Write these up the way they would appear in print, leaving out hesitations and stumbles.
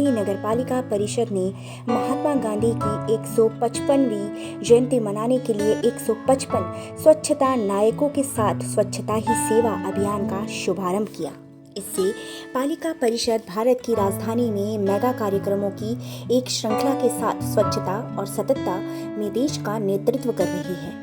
दिल्ली नगरपालिका परिषद ने महात्मा गांधी की 155वीं जयंती मनाने के लिए 155 स्वच्छता नायकों के साथ स्वच्छता ही सेवा अभियान का शुभारंभ किया। इससे पालिका परिषद भारत की राजधानी में मेगा कार्यक्रमों की एक श्रृंखला के साथ स्वच्छता और सततता में देश का नेतृत्व कर रही है।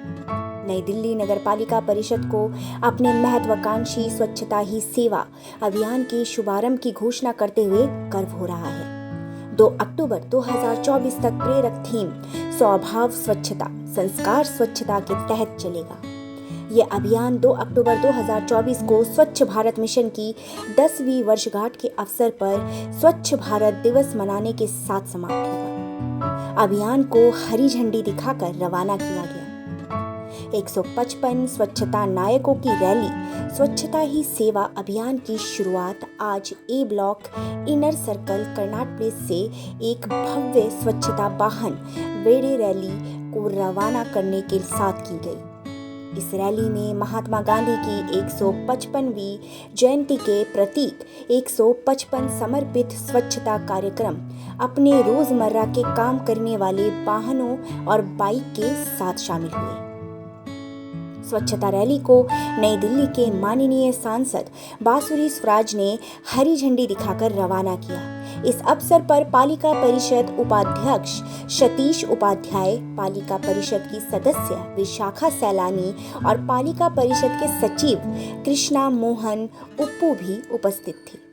नई दिल्ली नगरपालिका परिषद को अपने महत्वाकांक्षी स्वच्छता ही सेवा अभियान के शुभारंभ की घोषणा करते हुए गर्व हो रहा है। 2 अक्टूबर 2024 तक प्रेरक थीम स्वभाव स्वच्छता संस्कार स्वच्छता के तहत चलेगा। ये अभियान 2 अक्टूबर 2024 को स्वच्छ भारत मिशन की 10वीं वर्षगांठ के अवसर पर स्वच्छ भारत दिवस मनाने के साथ समाप्त होगा। अभियान को हरी झंडी दिखाकर रवाना किया गया। 155 स्वच्छता नायकों की रैली स्वच्छता ही सेवा अभियान की शुरुआत आज A block inner circle Connaught Place से एक भव्य स्वच्छता वाहन वेड़े रैली को रवाना करने के साथ की गई। इस रैली में महात्मा गांधी की 155वीं जयंती के प्रतीक 155 समर्पित स्वच्छता कार्यक्रम अपने रोजमर्रा के काम करने वाले वाहनों और बाइक के साथ शामिल हुए। स्वच्छता रैली को नई दिल्ली के माननीय सांसद बांसुरी स्वराज ने हरी झंडी दिखाकर रवाना किया। इस अवसर पर पालिका परिषद उपाध्यक्ष सतीश उपाध्याय, पालिका परिषद की सदस्य विशाखा सैलानी और पालिका परिषद के सचिव कृष्णा मोहन उप्पू भी उपस्थित थे।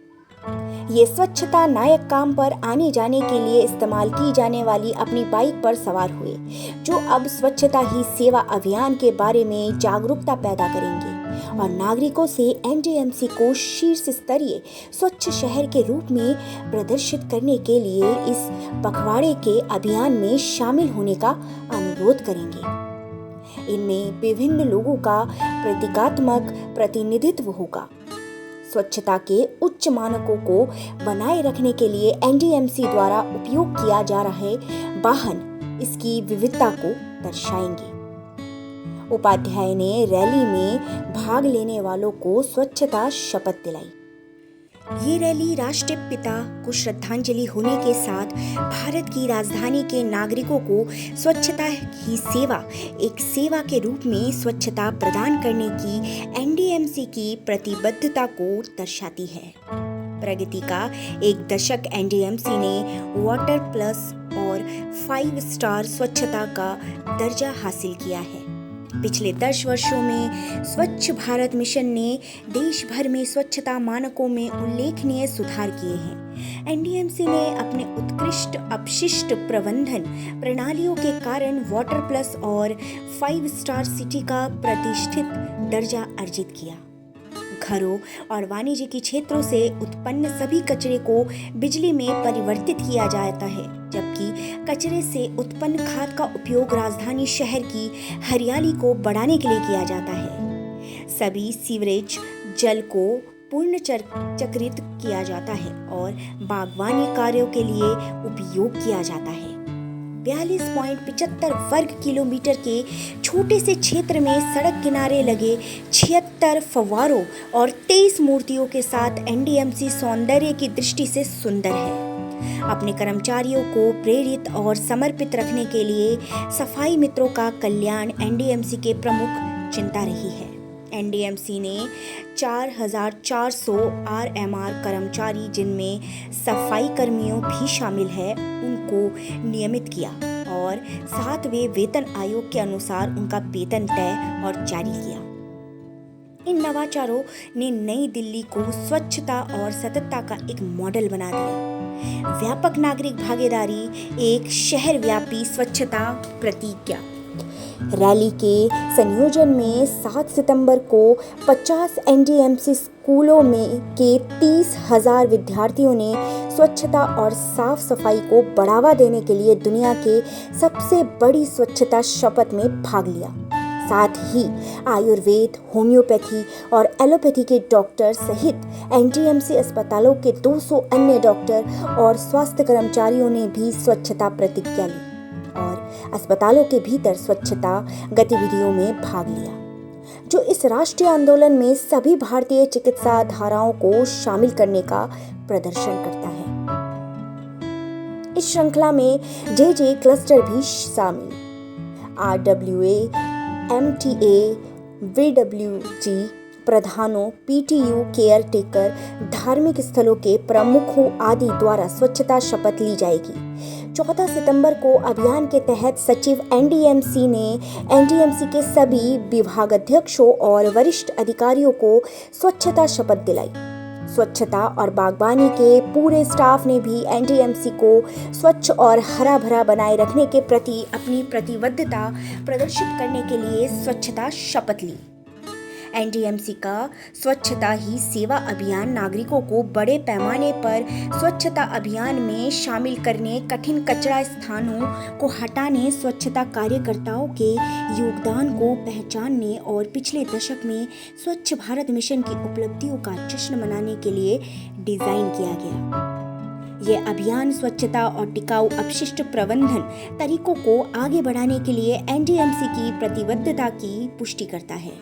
ये स्वच्छता नायक काम पर आने जाने के लिए इस्तेमाल की जाने वाली अपनी बाइक पर सवार हुए, जो अब स्वच्छता ही सेवा अभियान के बारे में जागरूकता पैदा करेंगे और नागरिकों से एनडीएमसी को शीर्ष स्तरीय स्वच्छ शहर के रूप में प्रदर्शित करने के लिए इस पखवाड़े के अभियान में शामिल होने का अनुरोध करेंगे। इनमें विभिन्न लोगों का प्रतीकात्मक प्रतिनिधित्व होगा। स्वच्छता के उच्च मानकों को बनाए रखने के लिए एनडीएमसी द्वारा उपयोग किया जा रहे वाहन इसकी विविधता को दर्शाएंगे। उपाध्याय ने रैली में भाग लेने वालों को स्वच्छता शपथ दिलाई। ये रैली राष्ट्रपिता को श्रद्धांजलि होने के साथ भारत की राजधानी के नागरिकों को स्वच्छता ही सेवा एक सेवा के रूप में स्वच्छता प्रदान करने की एनडीएमसी की प्रतिबद्धता को दर्शाती है। प्रगति का एक दशक एनडीएमसी ने वाटर प्लस और 5 स्टार स्वच्छता का दर्जा हासिल किया है। पिछले 10 वर्षों में स्वच्छ भारत मिशन ने देश भर में स्वच्छता मानकों में उल्लेखनीय सुधार किए हैं। एनडीएमसी ने अपने उत्कृष्ट अपशिष्ट प्रबंधन प्रणालियों के कारण वाटर प्लस और 5 स्टार सिटी का प्रतिष्ठित दर्जा अर्जित किया। घरों और वाणिज्यिक क्षेत्रों से उत्पन्न सभी कचरे को बिजली में परिवर्तित किया जाता है, जबकि कचरे से उत्पन्न खाद का उपयोग राजधानी शहर की हरियाली को बढ़ाने के लिए किया जाता है। सभी सीवरेज जल को पूर्ण चक्रित किया जाता है और बागवानी कार्यों के लिए उपयोग किया जाता है। 42.75 वर्ग किलोमीटर के छोटे से क्षेत्र में सड़क किनारे लगे 76 फव्वारों और 23 मूर्तियों के साथ एनडीएमसी सौंदर्य की दृष्टि से सुंदर है। अपने कर्मचारियों को प्रेरित और समर्पित रखने के लिए सफाई मित्रों का कल्याण एनडीएमसी के प्रमुख चिंता रही है। एनडीएमसी ने 4400 आरएमआर कर्मचारी, जिनमें सफाई कर्मियों भी शामिल है, उनको नियमित किया और 7वें वेतन आयोग के अनुसार उनका वेतन तय और जारी किया। इन नवाचारों ने नई दिल्ली को स्वच्छता और सततता का एक मॉडल बना दिया। व्यापक नागरिक भागीदारी, एक शहर व्यापी स्वच्छता प्रतिज्ञा। रैली के संयोजन में 7 सितंबर को 50 एनडीएमसी स्कूलों में के 30,000 विद्यार्थियों ने स्वच्छता और साफ सफाई को बढ़ावा देने के लिए दुनिया के सबसे बड़ी स्वच्छता शपथ में भाग लिया। साथ ही आयुर्वेद, होम्योपैथी और एलोपैथी के डॉक्टर सहित एनडीएमसी अस्पतालों के 200 अन्य डॉक्टर और स्वास्थ्य कर्मचारियों ने भी स्वच्छता प्रतिज्ञा ली और अस्पतालों के भीतर स्वच्छता गतिविधियों में भाग लिया, जो इस राष्ट्रीय आंदोलन में सभी भारतीय चिकित्सा धाराओं को शामिल करने का प्रदर्शन करता है। इस श्रृंखला में जे क्लस्टर भी शामिल। RWA, MTA, VWG प्रधानों, PTU केयर टेकर, धार्मिक स्थलों के प्रमुखों आदि द्वारा स्वच्छता शपथ ली जाएगी। 14 सितंबर को अभियान के तहत सचिव NDMC ने NDMC के सभी विभागाध्यक्षों और वरिष्ठ अधिकारियों को स्वच्छता शपथ दिलाई। स्वच्छता और बागवानी के पूरे स्टाफ ने भी NDMC को स्वच्छ और हरा भरा बनाए रखने के प्रति अपनी प्रतिबद्धता प्रदर्शित करने के लिए स्वच्छता शपथ ली। NDMC का स्वच्छता ही सेवा अभियान नागरिकों को बड़े पैमाने पर स्वच्छता अभियान में शामिल करने, कठिन कचरा स्थानों को हटाने, स्वच्छता कार्यकर्ताओं के योगदान को पहचानने और पिछले दशक में स्वच्छ भारत मिशन की उपलब्धियों का जश्न मनाने के लिए डिजाइन किया गया। यह अभियान स्वच्छता और टिकाऊ अपशिष्ट प्रबंधन तरीकों को आगे बढ़ाने के लिए NDMC की प्रतिबद्धता की पुष्टि करता है,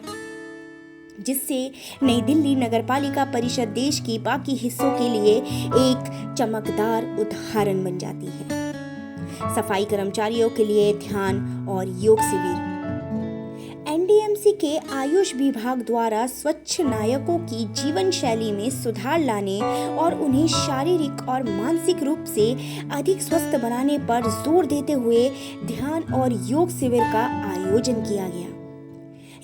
जिससे नई दिल्ली नगरपालिका परिषद देश के बाकी हिस्सों के लिए एक चमकदार उदाहरण बन जाती है। सफाई कर्मचारियों के लिए ध्यान और योग शिविर। NDMC के आयुष विभाग द्वारा स्वच्छ नायकों की जीवन शैली में सुधार लाने और उन्हें शारीरिक और मानसिक रूप से अधिक स्वस्थ बनाने पर जोर देते हुए ध्यान और योग शिविर का आयोजन किया गया।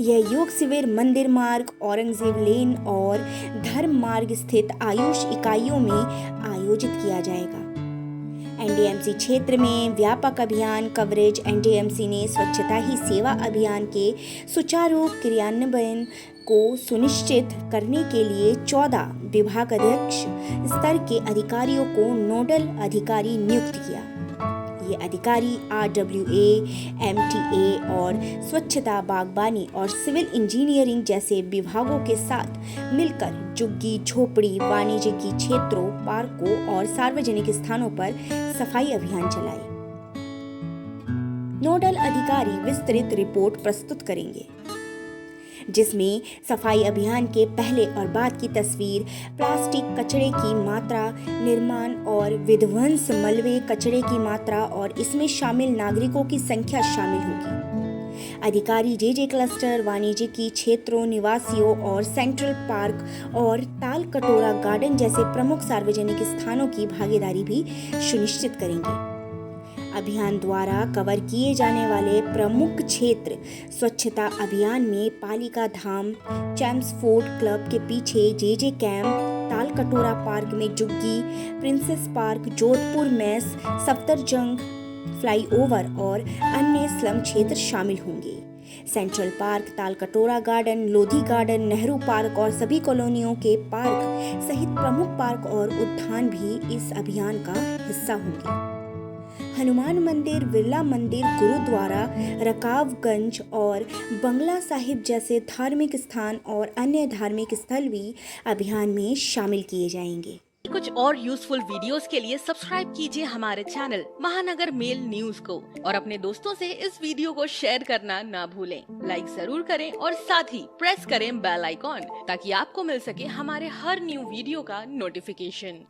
यह योग शिविर मंदिर मार्ग, औरंगजेब लेन और धर्म मार्ग स्थित आयुष इकाइयों में आयोजित किया जाएगा। NDMC क्षेत्र में व्यापक अभियान कवरेज। NDMC ने स्वच्छता ही सेवा अभियान के सुचारू क्रियान्वयन को सुनिश्चित करने के लिए 14 विभागाध्यक्ष स्तर के अधिकारियों को नोडल अधिकारी नियुक्त किया। ये अधिकारी RWA, MTA और स्वच्छता, बागवानी और सिविल इंजीनियरिंग जैसे विभागों के साथ मिलकर झुग्गी झोपड़ी, वाणिज्यिक क्षेत्रों, पार्कों और सार्वजनिक स्थानों पर सफाई अभियान चलाए। नोडल अधिकारी विस्तृत रिपोर्ट प्रस्तुत करेंगे, जिसमें सफाई अभियान के पहले और बाद की तस्वीर, प्लास्टिक कचरे की मात्रा, निर्माण और विध्वंस, मलबे कचरे की मात्रा और इसमें शामिल नागरिकों की संख्या शामिल होगी। अधिकारी जे क्लस्टर, वाणिज्य की क्षेत्रों, निवासियों और सेंट्रल पार्क और ताल कटोरा गार्डन जैसे प्रमुख सार्वजनिक स्थानों की भागीदारी भी सुनिश्चित करेंगे। अभियान द्वारा कवर किए जाने वाले प्रमुख क्षेत्र स्वच्छता अभियान में पालिका धाम, चैम्सफोर्ड क्लब के पीछे जे कैंप, ताल कटोरा पार्क में झुग्गी, princess park, Jodhpur mess, Safdarjung flyover और अन्य स्लम क्षेत्र शामिल होंगे। सेंट्रल पार्क, ताल कटोरा garden, Lodhi garden, Nehru park और सभी कॉलोनियों के पार्क सहित प्रमुख पार्क और उद्यान भी इस अभियान का हिस्सा होंगे। हनुमान मंदिर, बिरला मंदिर, गुरुद्वारा, रकाबगंज और बंगला साहिब जैसे धार्मिक स्थान और अन्य धार्मिक स्थल भी अभियान में शामिल किए जाएंगे। कुछ और यूजफुल वीडियोस के लिए सब्सक्राइब कीजिए हमारे चैनल महानगर मेल न्यूज को और अपने दोस्तों से इस वीडियो को शेयर करना ना भूलें। लाइक जरूर करें और साथ ही प्रेस करें बेल आइकॉन ताकि आपको मिल सके हमारे हर न्यू वीडियो का नोटिफिकेशन।